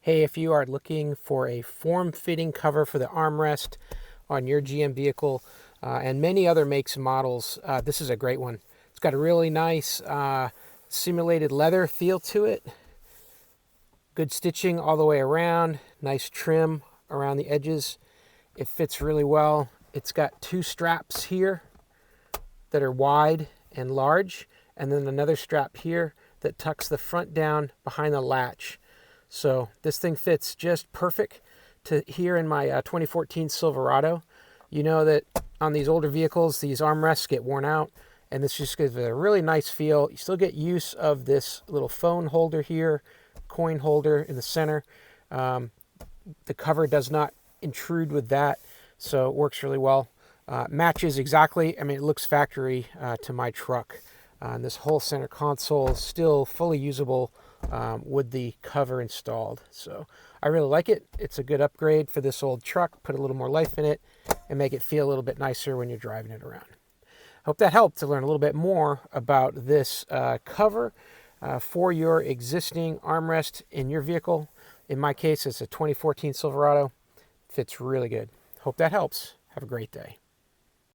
Hey, if you are looking for a form-fitting cover for the armrest on your GM vehicle and many other makes and models, this is a great one. It's got a really nice simulated leather feel to it. Good stitching all the way around, nice trim around the edges. It fits really well. It's got two straps here that are wide and large, and then another strap here that tucks the front down behind the latch. So this thing fits just perfect to here in my 2014 Silverado. You know that on these older vehicles, these armrests get worn out, and this just gives it a really nice feel. You still get use of this little phone holder here, coin holder in the center. The cover does not intrude with that, so it works really well. Matches exactly, I mean, it looks factory to my truck. And this whole center console is still fully usable with the cover installed. So I really like it. It's a good upgrade for this old truck. Put a little more life in it and make it feel a little bit nicer when you're driving it around. Hope that helped to learn a little bit more about this cover for your existing armrest in your vehicle. In my case, it's a 2014 Silverado. Fits really good. Hope that helps. Have a great day.